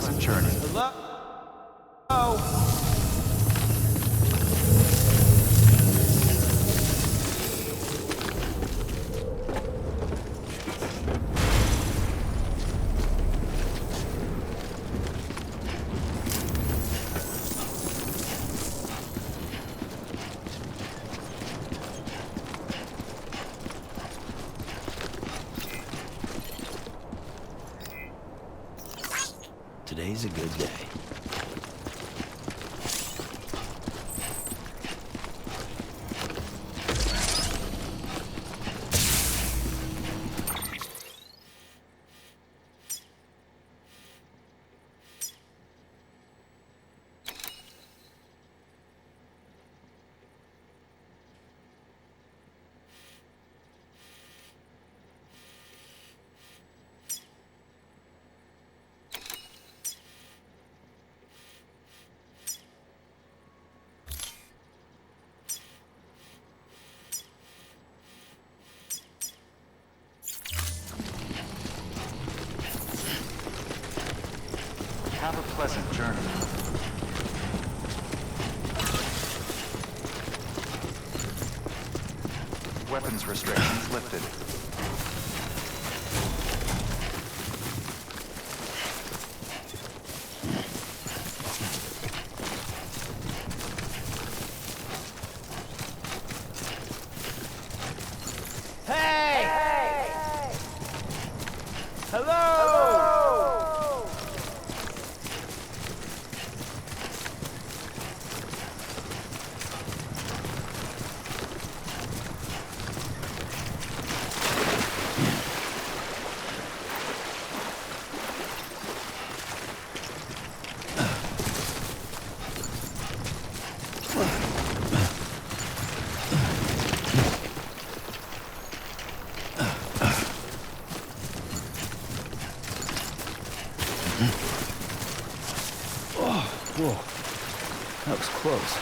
pleasant journey. Hello? Oh. Today's a good day. Have a pleasant journey. Weapons restrictions lifted. Hey! Hey! Hello! Whoa, that was close.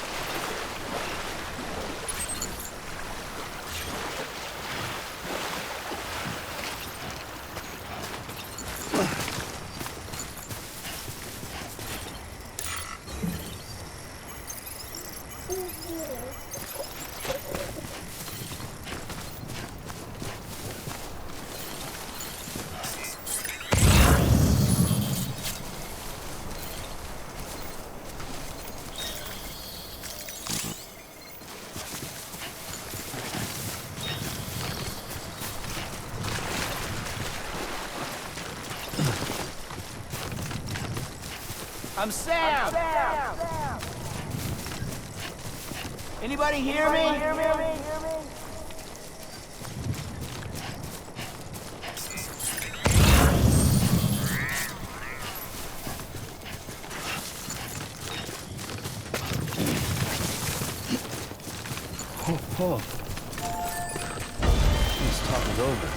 I'm Sam. Anybody hear me? Oh. This talk is over.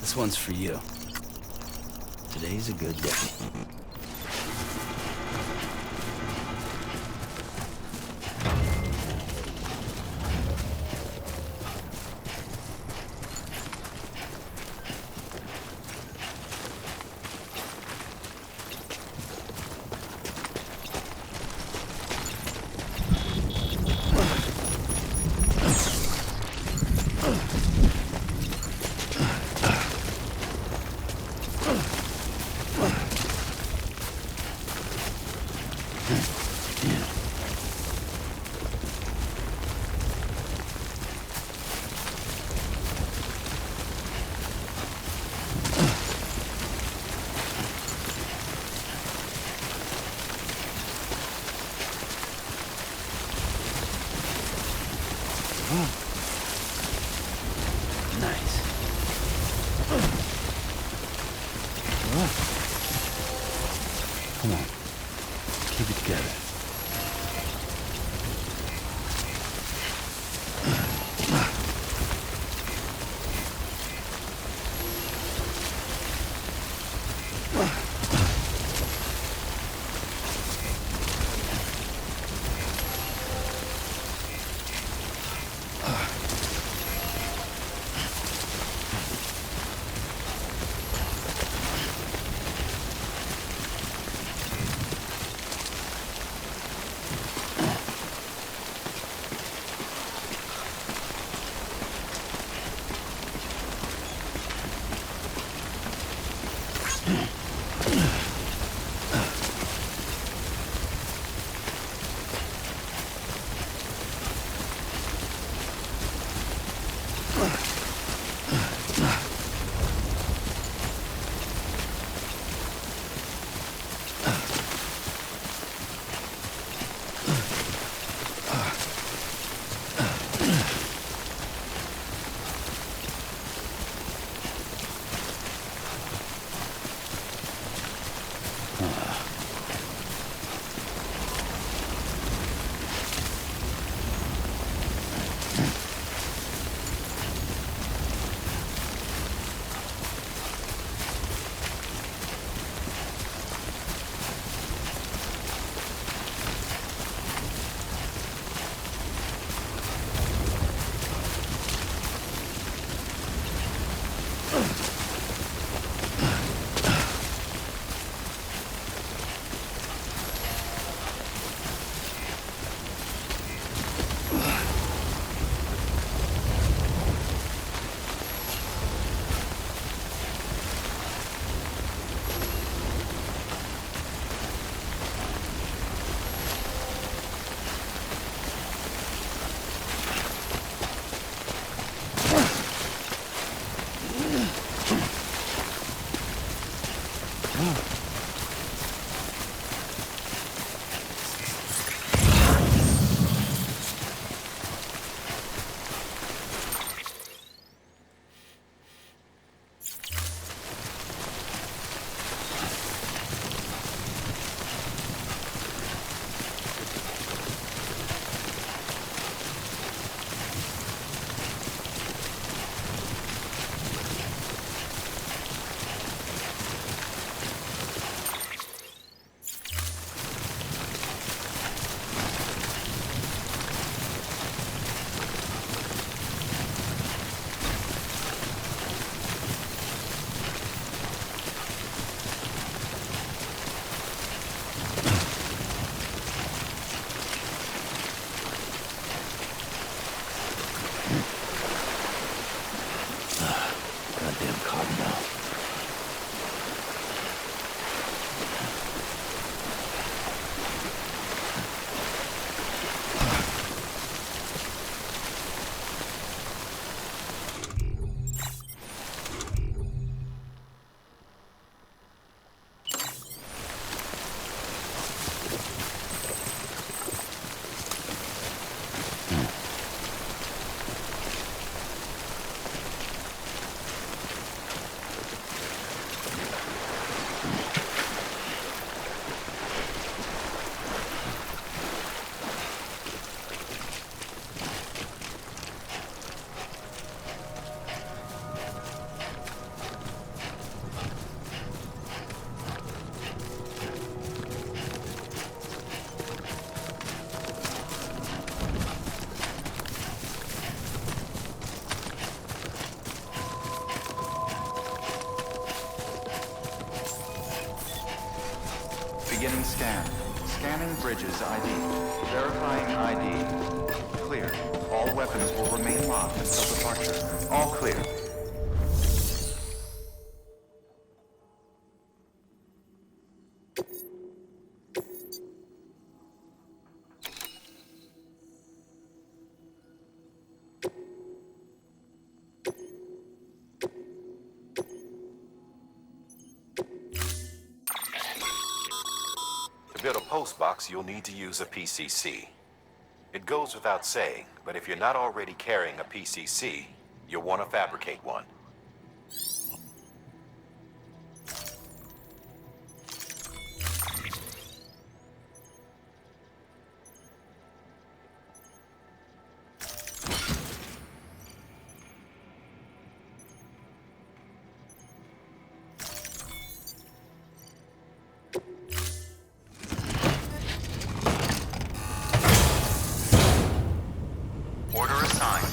This one's for you. Today's a good day. Nice. Come on. Keep it together. Beginning scan. Scanning bridges ID. Verifying ID. Clear. All weapons will remain locked until departure. All clear. To build a post box, you'll need to use a PCC. It goes without saying, but if you're not already carrying a PCC, you'll want to fabricate one. Order assigned.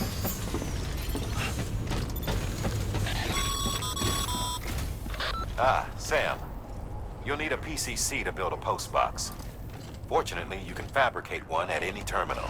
Sam. You'll need a PCC to build a post box. Fortunately, you can fabricate one at any terminal.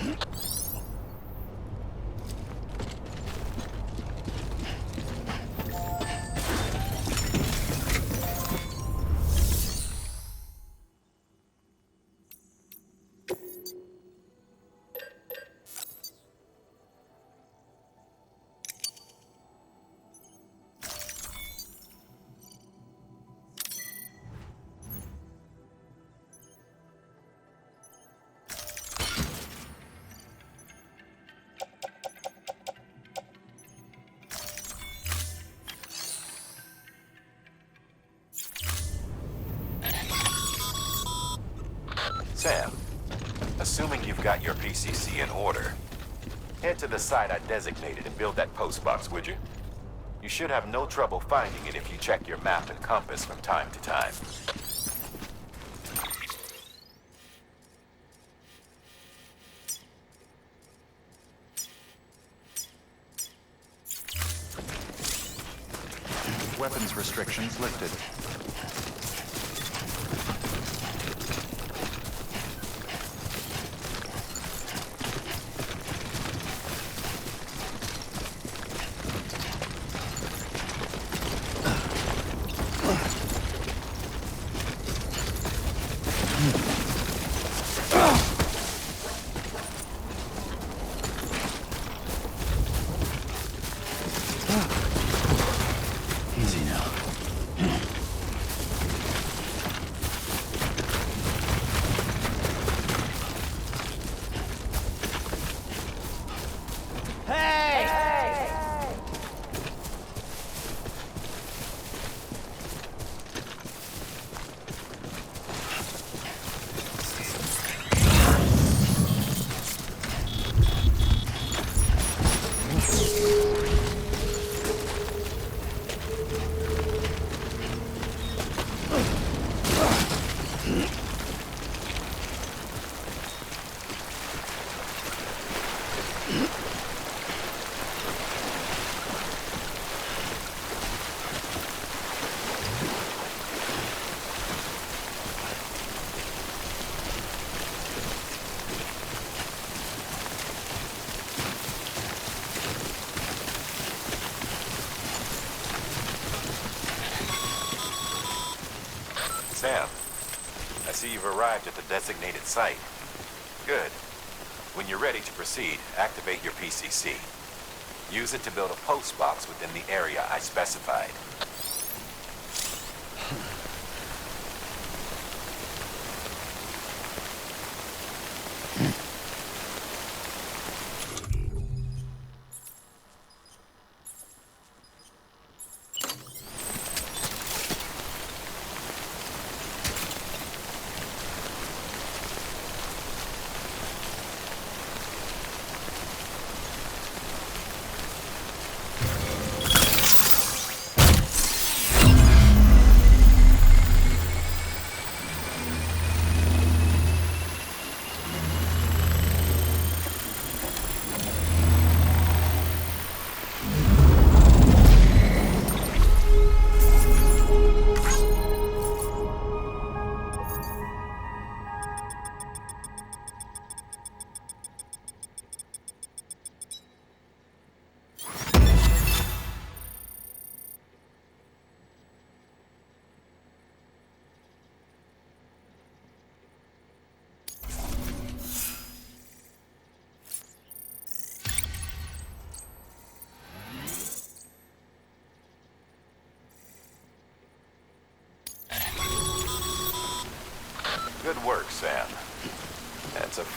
Sam, assuming you've got your PCC in order, head to the site I designated and build that post box, would you? You should have no trouble finding it if you check your map and compass from time to time. Weapons restrictions lifted. Easy now. Sam, I see you've arrived at the designated site. Good. When you're ready to proceed, activate your PCC. Use it to build a post box within the area I specified.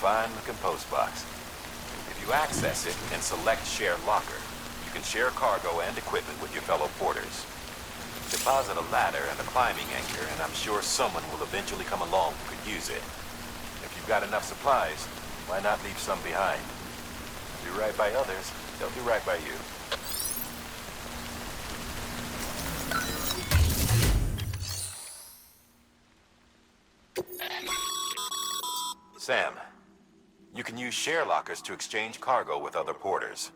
fine-looking post box. If you access it and select Share Locker, you can share cargo and equipment with your fellow porters. Deposit a ladder and a climbing anchor, and I'm sure someone will eventually come along who could use it. If you've got enough supplies, why not leave some behind? Do right by others, they'll do right by you. Sam, you can use share lockers to exchange cargo with other porters.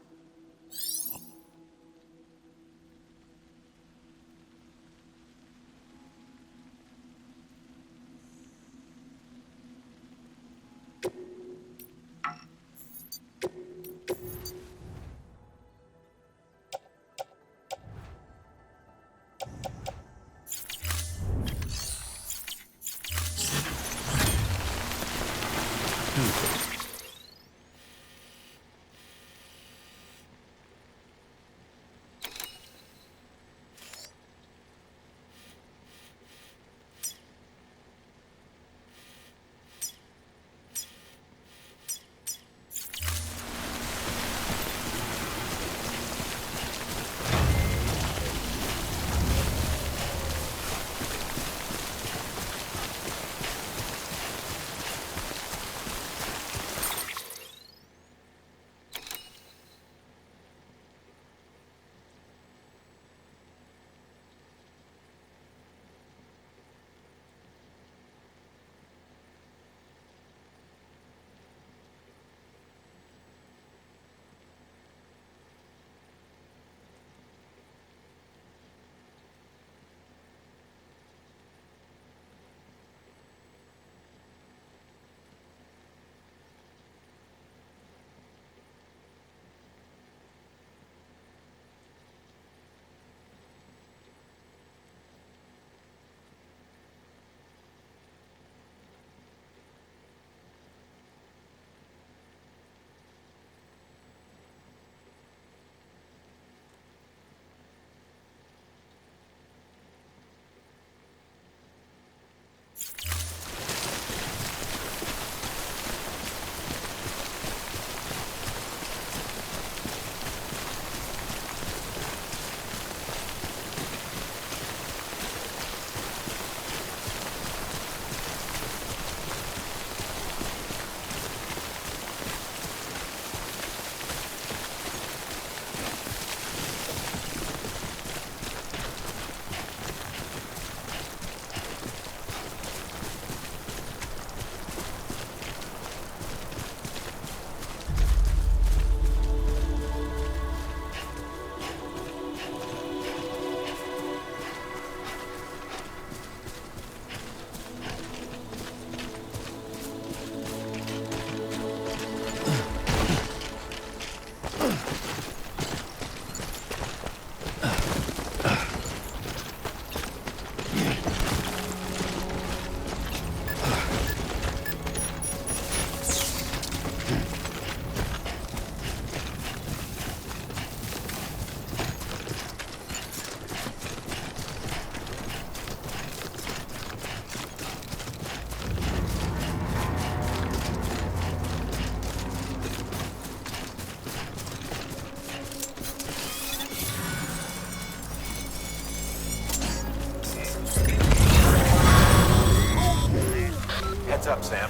Up, Sam.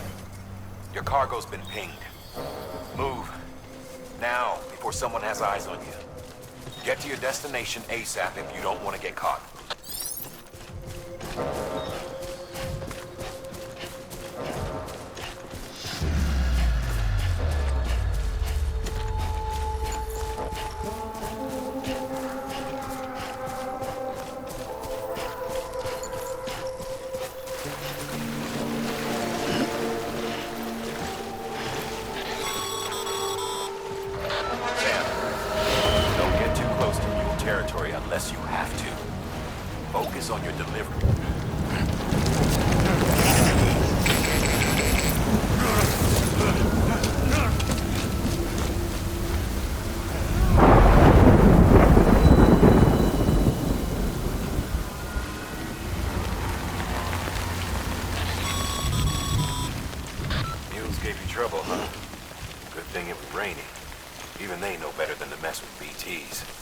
Your cargo's been pinged. Move. Now, before someone has eyes on you. Get to your destination ASAP if you don't want to get caught. Unless you have to. Focus on your delivery. Mules gave you trouble. Good thing it was raining. Even they know better than to mess with BTs.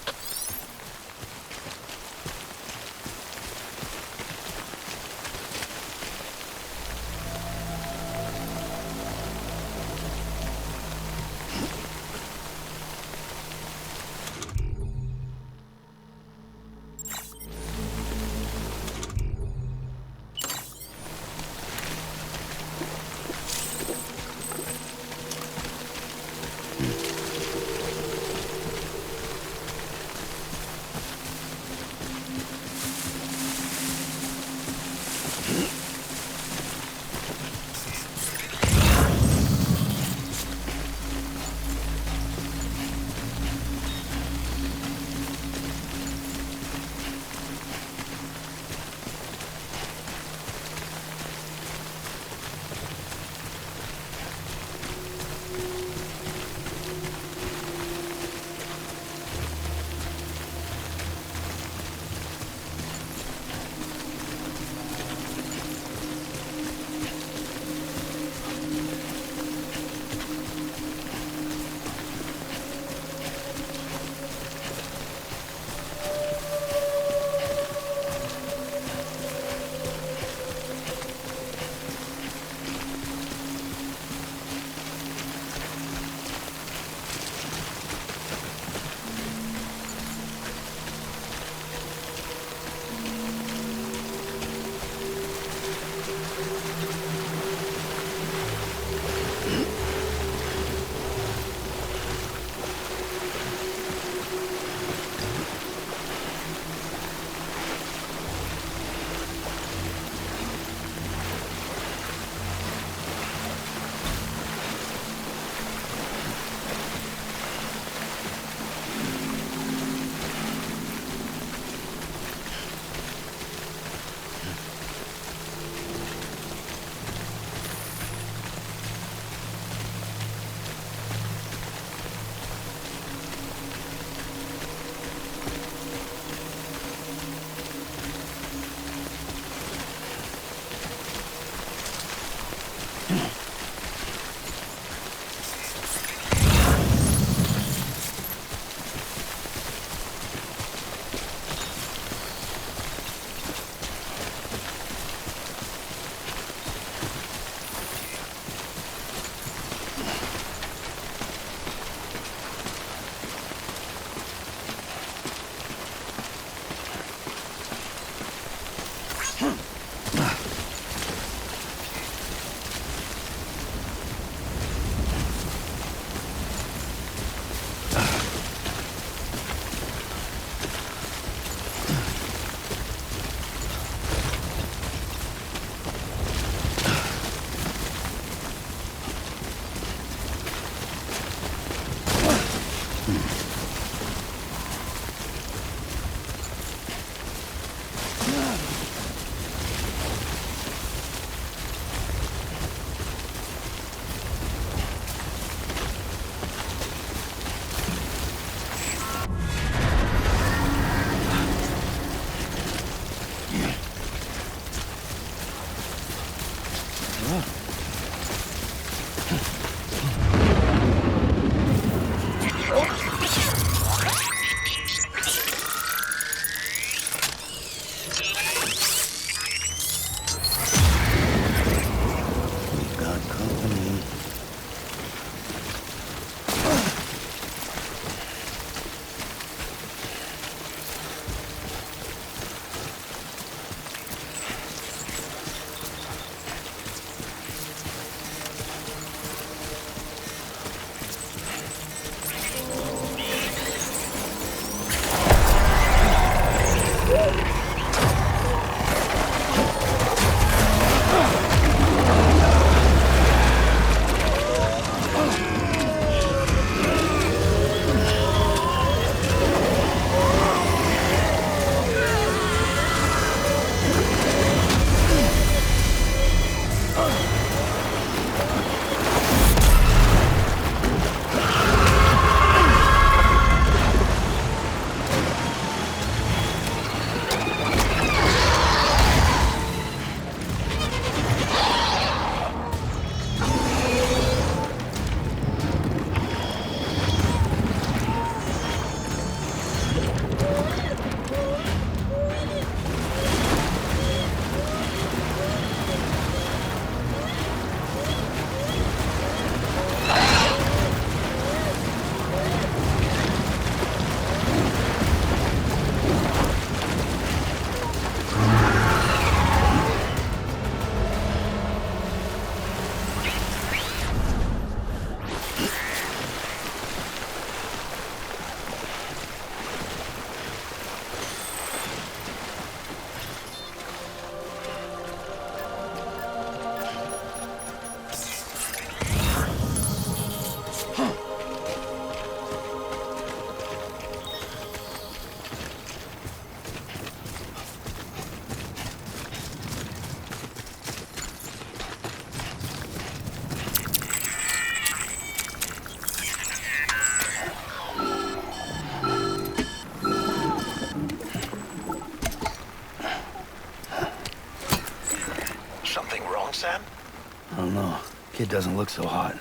Kid doesn't look so hot.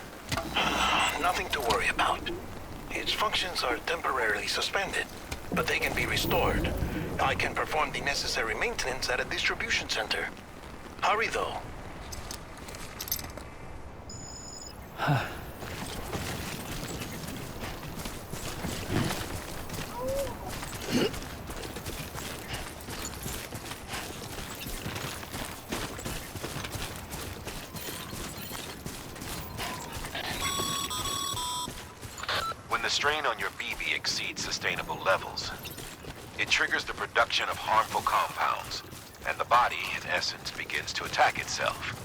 Nothing to worry about. Its functions are temporarily suspended, but they can be restored. I can perform the necessary maintenance at a distribution center. Hurry, though. When the strain on your BB exceeds sustainable levels, it triggers the production of harmful compounds, and the body, in essence, begins to attack itself.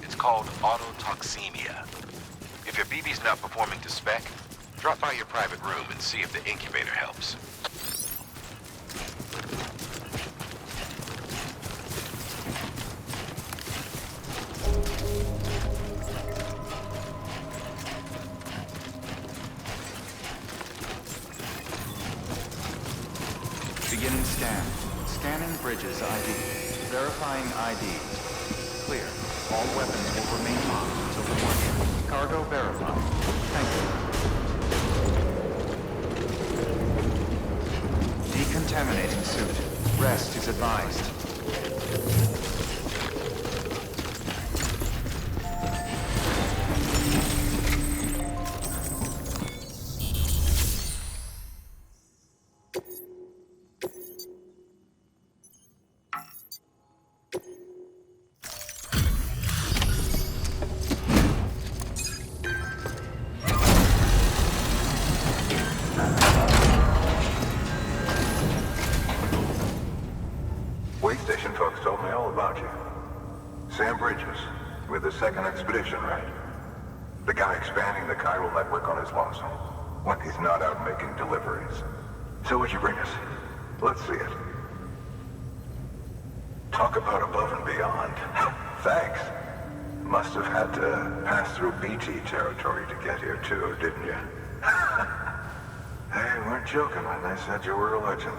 It's called autotoxemia. If your BB's not performing to spec, drop by your private room and see if the incubator helps. Beginning scan. Scanning bridges ID. Verifying ID. Clear. All weapons will remain locked until the morning. Cargo verified. Thank you. Decontaminating suit. Rest is advised. Way station folks told me all about you. Sam Bridges, with the second expedition, right? The guy expanding the chiral network on his lonesome, when he's not out making deliveries. So what'd you bring us? Let's see it. Talk about above and beyond. Thanks. Must have had to pass through BT territory to get here too, didn't you? They weren't joking when they said you were a legend.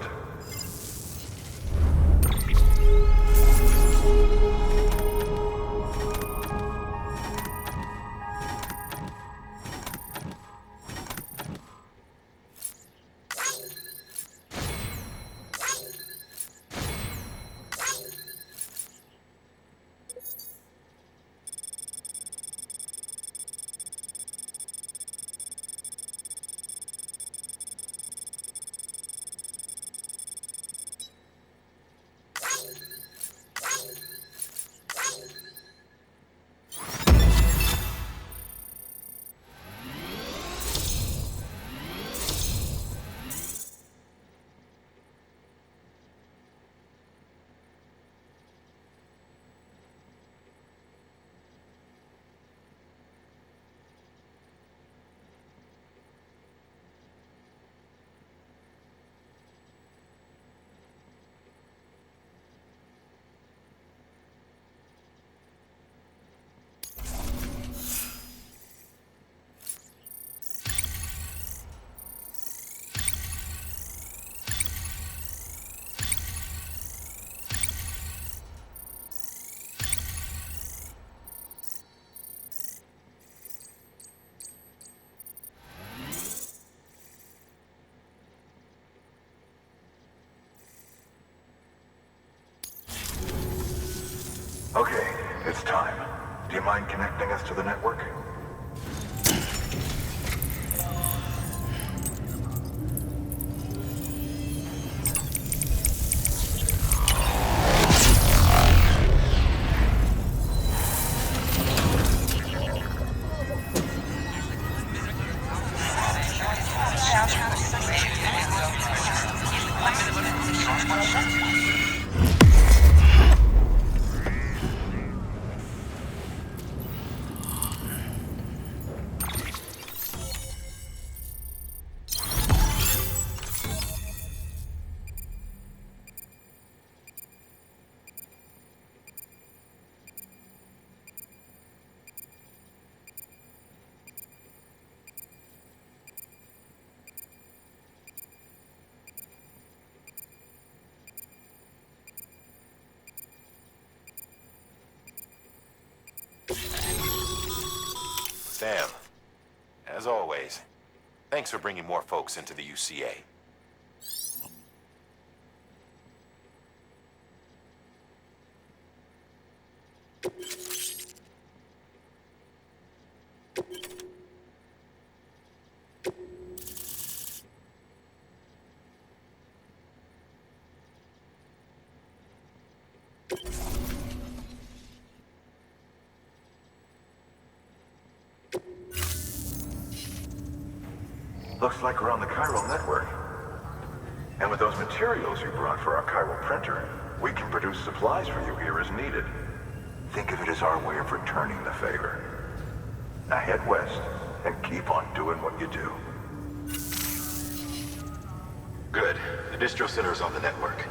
Okay, it's time. Do you mind connecting us to the network? Sam, as always, thanks for bringing more folks into the UCA. Looks like we're on the chiral network. And with those materials you brought for our chiral printer, we can produce supplies for you here as needed. Think of it as our way of returning the favor. Now head west and keep on doing what you do. Good. The distro center is on the network.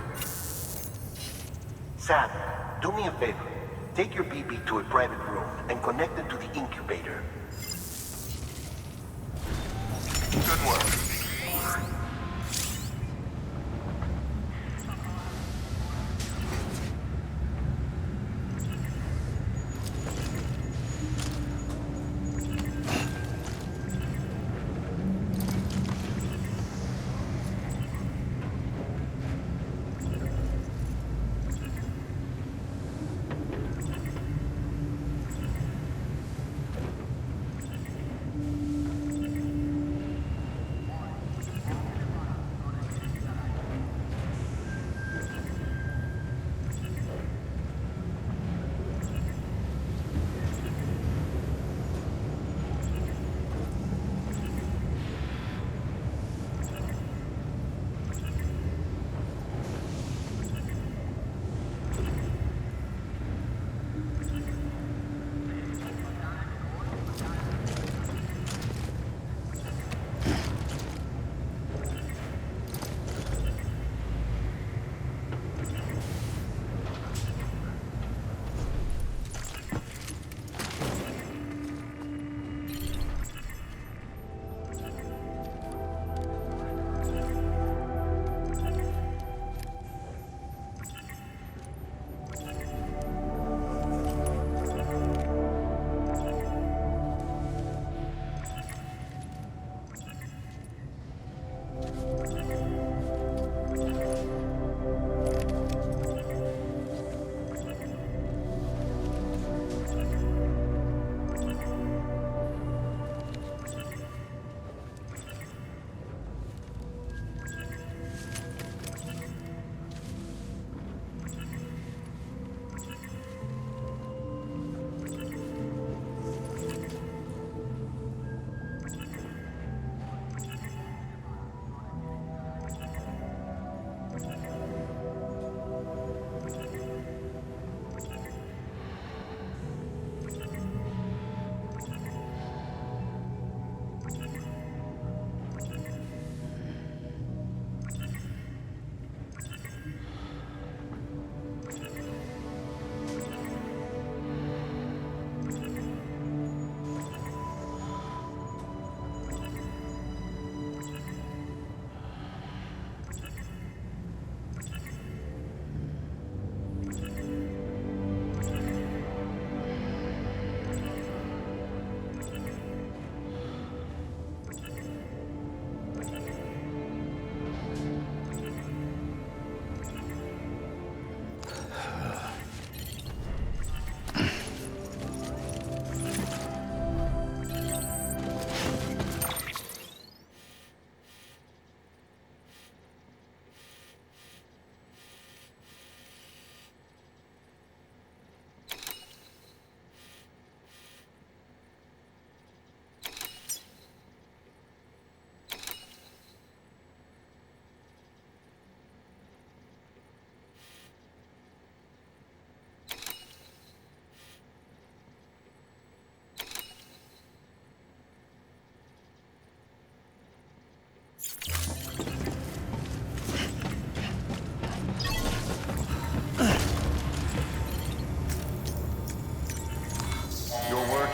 Sam, do me a favor. Take your BB to a private room and connect it to the incubator. Good work.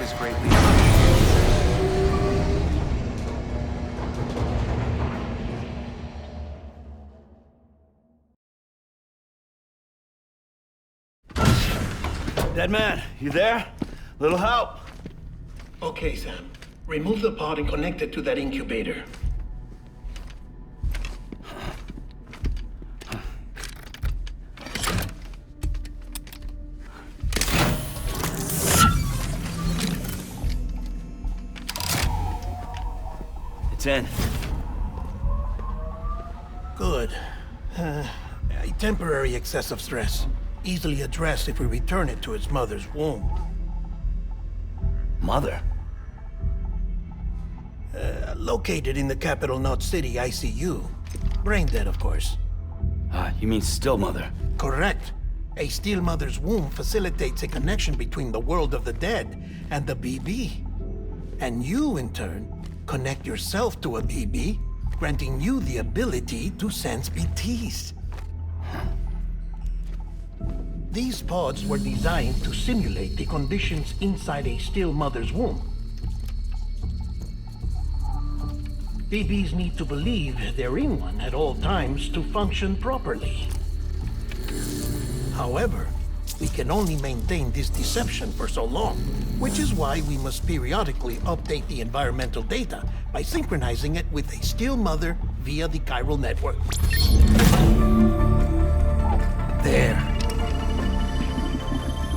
is greatly appreciated. Dead man, you there? Little help? Okay, Sam. Remove the pod and connect it to that incubator. It's in. Good. A temporary excessive stress. Easily addressed if we return it to its mother's womb. Mother? Located in the capital Knot City ICU. Brain dead, of course. You mean still mother? Correct. A still mother's womb facilitates a connection between the world of the dead and the BB. And you, in turn, connect yourself to a BB, granting you the ability to sense BTs. These pods were designed to simulate the conditions inside a still mother's womb. BBs need to believe they're in one at all times to function properly. However, we can only maintain this deception for so long, which is why we must periodically update the environmental data by synchronizing it with a still mother via the chiral network. There.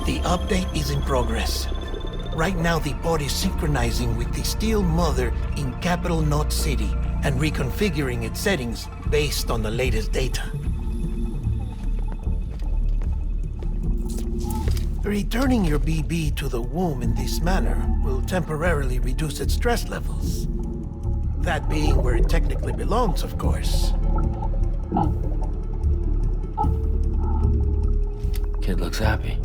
The update is in progress. Right now, the pod is synchronizing with the still mother in capital Knot City and reconfiguring its settings based on the latest data. Returning your BB to the womb in this manner will temporarily reduce its stress levels. That being where it technically belongs, of course. Kid looks happy.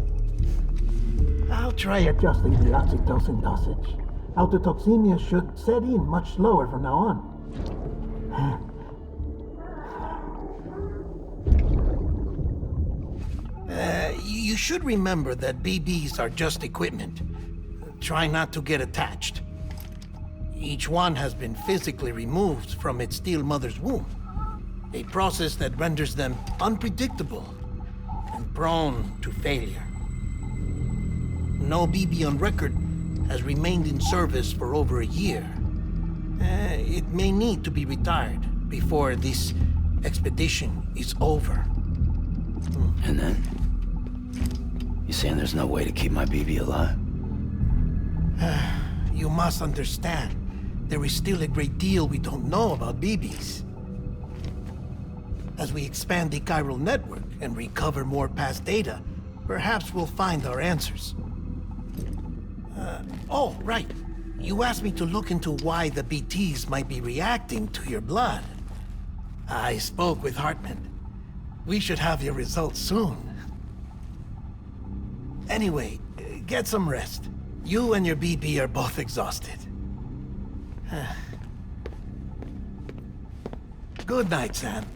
I'll try adjusting the oxytocin dosage. Autotoxemia should set in much slower from now on. You should remember that BBs are just equipment. Try not to get attached. Each one has been physically removed from its still mother's womb. A process that renders them unpredictable and prone to failure. No BB on record has remained in service for over a year. It may need to be retired before this expedition is over. And then? You saying there's no way to keep my BB alive? You must understand, there is still a great deal we don't know about BBs. As we expand the chiral network and recover more past data, perhaps we'll find our answers. Oh, right. You asked me to look into why the BTs might be reacting to your blood. I spoke with Hartman. We should have your results soon. Anyway, get some rest. You and your BB are both exhausted. Good night, Sam.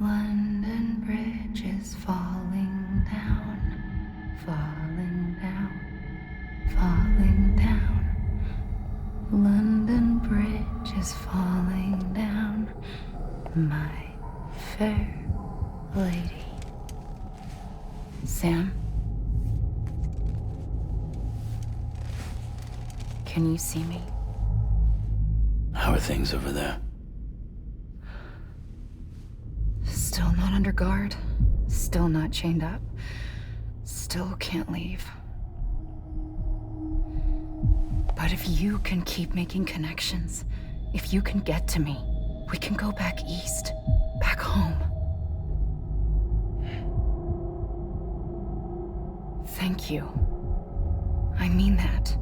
London Bridge is falling down, falling down, falling down. London Bridge is falling down, my fair lady. Sam? Can you see me? How are things over there? Still not under guard, still not chained up, still can't leave. But if you can keep making connections, if you can get to me, we can go back east, back home. Thank you. I mean that.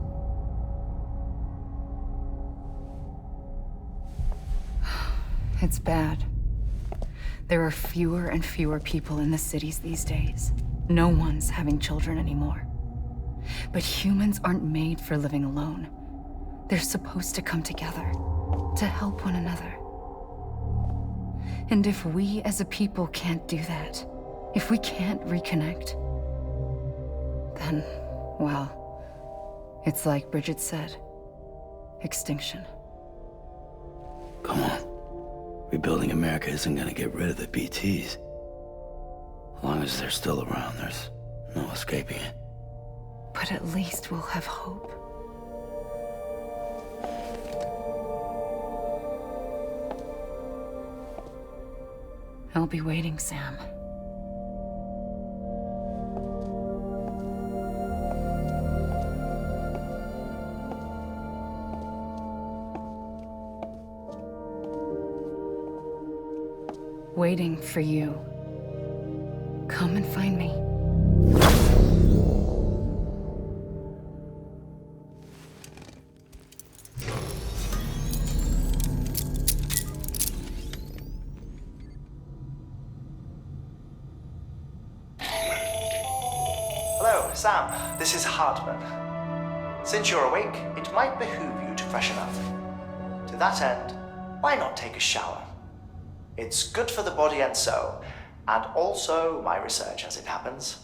It's bad. There are fewer and fewer people in the cities these days. No one's having children anymore. But humans aren't made for living alone. They're supposed to come together, to help one another. And if we as a people can't do that, if we can't reconnect, then, well, it's like Bridget said, extinction. Come on. Rebuilding America isn't gonna get rid of the BTs. As long as they're still around, there's no escaping it. But at least we'll have hope. I'll be waiting, Sam. Waiting for you. Come and find me. Hello, Sam. This is Hartman. Since you're awake, it might behoove you to freshen up. To that end, why not take a shower? It's good for the body and soul, and also my research as it happens.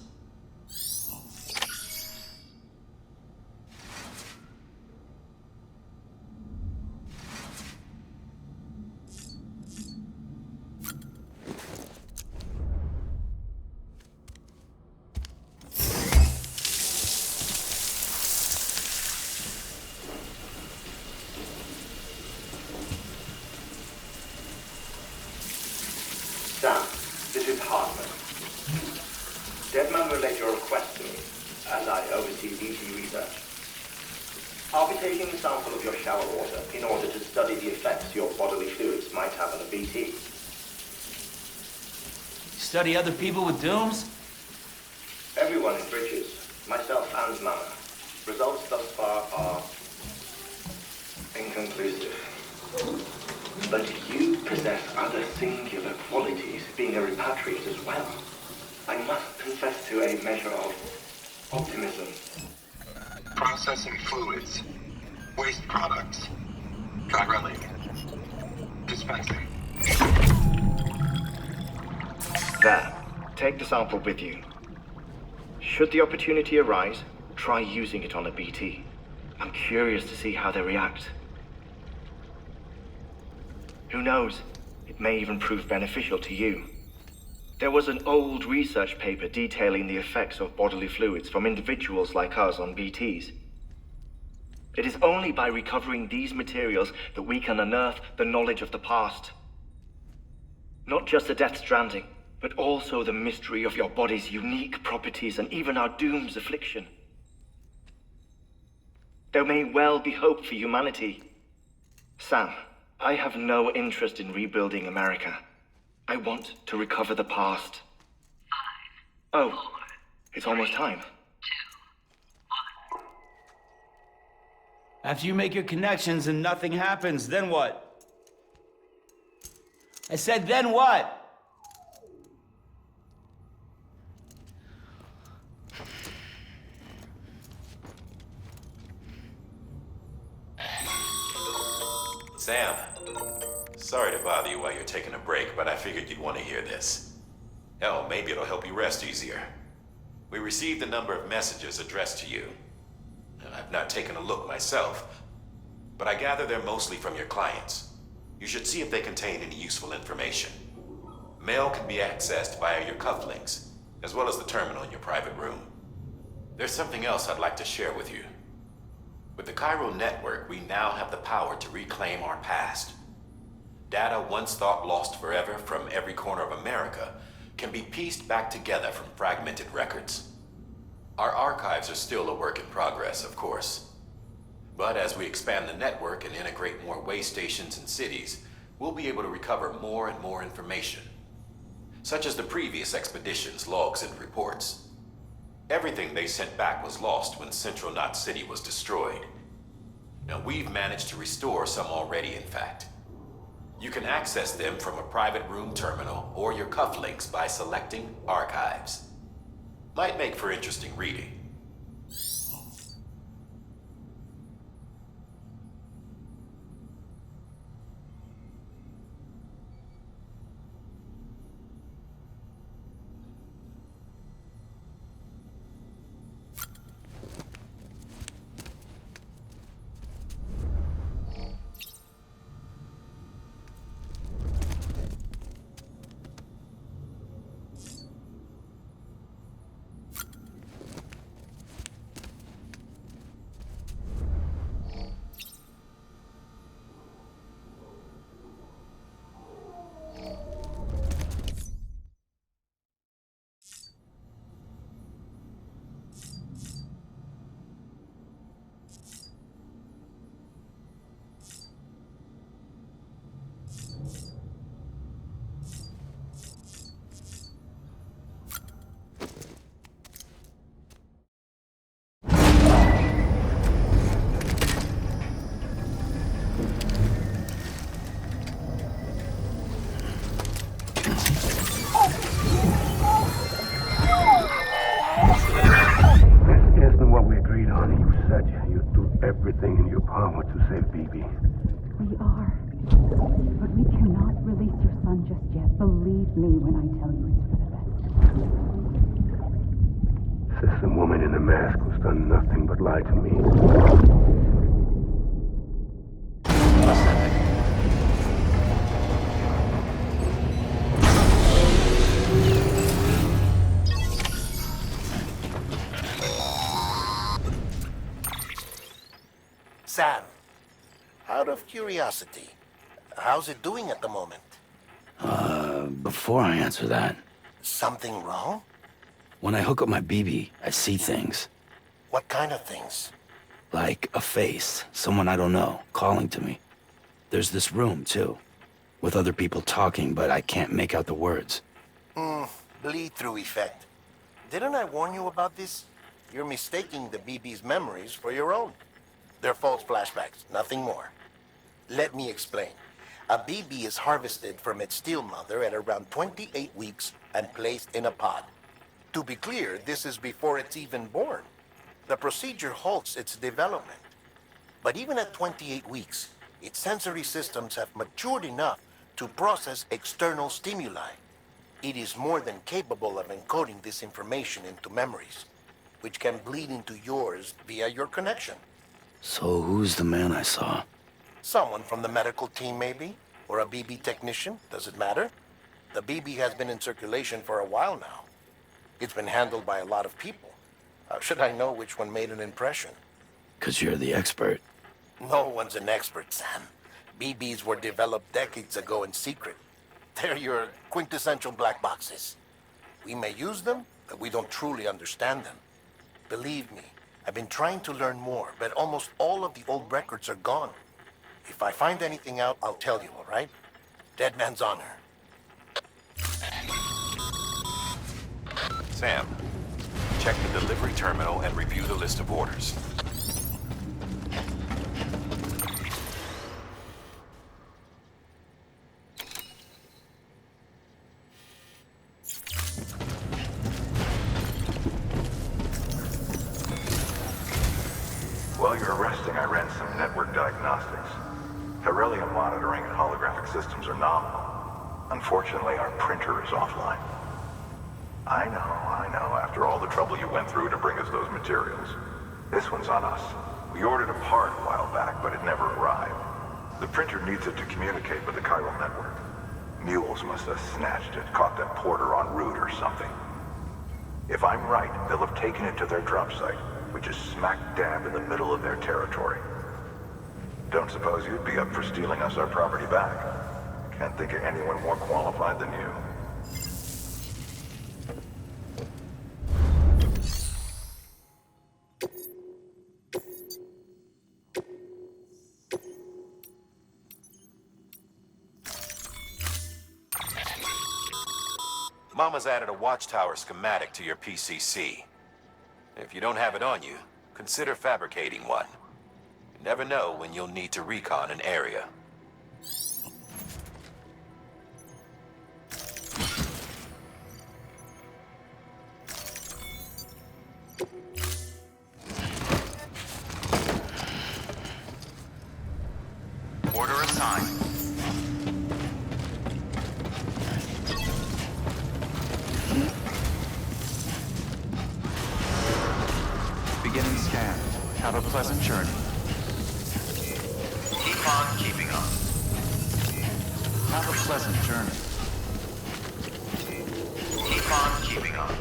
Sam, this is Hartman. Deadman relayed your request to me, as I oversee BT research. I'll be taking a sample of your shower water in order to study the effects your bodily fluids might have on a BT. Study other people with dooms? Everyone in Bridges, myself and Mama. Results thus far are inconclusive. But you possess other singular qualities, being a repatriate as well. I must confess to a measure of optimism. Processing fluids. Waste products. Chiralic. Dispensing. There. Take the sample with you. Should the opportunity arise, try using it on a BT. I'm curious to see how they react. Who knows? It may even prove beneficial to you. There was an old research paper detailing the effects of bodily fluids from individuals like us on BTs. It is only by recovering these materials that we can unearth the knowledge of the past. Not just the Death Stranding, but also the mystery of your body's unique properties and even our doom's affliction. There may well be hope for humanity. Sam, I have no interest in rebuilding America. I want to recover the past. 5, oh, 4, it's almost time. 2, 1. After you make your connections and nothing happens, then what? I said, then what? Sam, sorry to bother you while you're taking a break, but I figured you'd want to hear this. Hell, maybe it'll help you rest easier. We received a number of messages addressed to you. I've not taken a look myself, but I gather they're mostly from your clients. You should see if they contain any useful information. Mail can be accessed via your cufflinks, as well as the terminal in your private room. There's something else I'd like to share with you. With the Chiral network, we now have the power to reclaim our past. Data once thought lost forever from every corner of America can be pieced back together from fragmented records. Our archives are still a work in progress, of course. But as we expand the network and integrate more way stations and cities, we'll be able to recover more and more information, such as the previous expedition's logs and reports. Everything they sent back was lost when Central Knot City was destroyed. Now, we've managed to restore some already, in fact. You can access them from a private room terminal or your cufflinks by selecting Archives. Might make for interesting reading. BB. We are. But we cannot release your son just yet. Believe me when I tell you it's for the best. Says the woman in the mask who's done nothing but lie to me. Sam, out of curiosity, how's it doing at the moment? Before I answer that, Something wrong? when I hook up my BB, I see things. What kind of things? Like a face, someone I don't know, calling to me. There's this room, too, with other people talking, but I can't make out the words. Bleed-through effect. Didn't I warn you about this? You're mistaking the BB's memories for your own. They're false flashbacks, nothing more. Let me explain. A BB is harvested from its steel mother at around 28 weeks and placed in a pod. To be clear, this is before it's even born. The procedure halts its development. But even at 28 weeks, its sensory systems have matured enough to process external stimuli. It is more than capable of encoding this information into memories, which can bleed into yours via your connection. So who's the man I saw? Someone from the medical team, maybe? Or a BB technician? Does it matter? The BB has been in circulation for a while now. It's been handled by a lot of people. How should I know which one made an impression? 'Cause you're the expert. No one's an expert, Sam. BBs were developed decades ago in secret. They're your quintessential black boxes. We may use them, but we don't truly understand them. Believe me, I've been trying to learn more, but almost all of the old records are gone. If I find anything out, I'll tell you, all right? Dead man's honor. Sam, check the delivery terminal and review the list of orders. While you're resting, I ran some network diagnostics. Beryllium monitoring and holographic systems are nominal. Unfortunately, our printer is offline. I know. After all the trouble you went through to bring us those materials. This one's on us. We ordered a part a while back, but it never arrived. The printer needs it to communicate with the chiral network. Mules must have snatched it, caught that porter en route or something. If I'm right, they'll have taken it to their drop site, which is smack dab in the middle of their territory. Don't suppose you'd be up for stealing us our property back? Can't think of anyone more qualified than you. Mama's added a watchtower schematic to your PCC. If you don't have it on you, consider fabricating one. You never know when you'll need to recon an area. Order assigned. Beginning scan. Have a pleasant journey. Keep on keeping on. Have a pleasant journey. Keep on keeping on.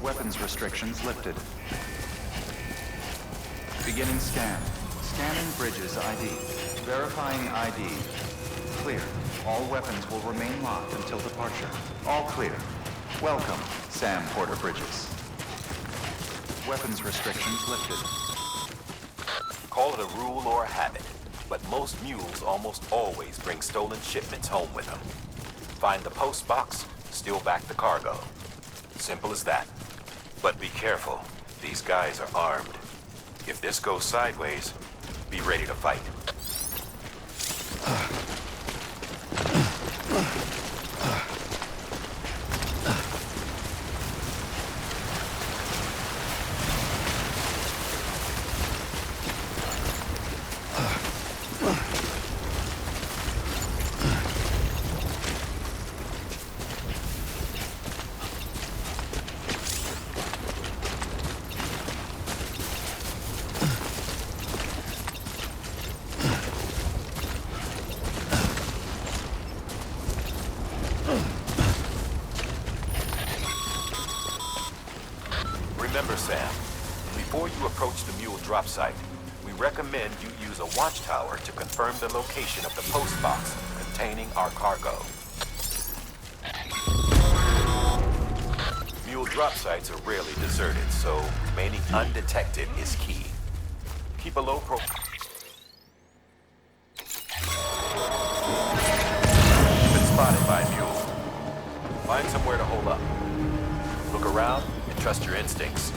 Weapons restrictions lifted. Beginning scan. Scanning bridges ID. Verifying ID. Clear. All weapons will remain locked until departure. All clear. Welcome, Sam Porter Bridges. Weapons restrictions lifted. Call it a rule or a habit, but most mules almost always bring stolen shipments home with them. Find the post box, steal back the cargo. Simple as that. But be careful. These guys are armed. If this goes sideways, be ready to fight. Remember, Sam, before you approach the mule drop site, we recommend you use a watchtower to confirm the location of the post box containing our cargo. Mule drop sites are rarely deserted, so remaining undetected is key. Keep a low profile. You've been spotted by a mule. Find somewhere to hole up. Look around and trust your instincts.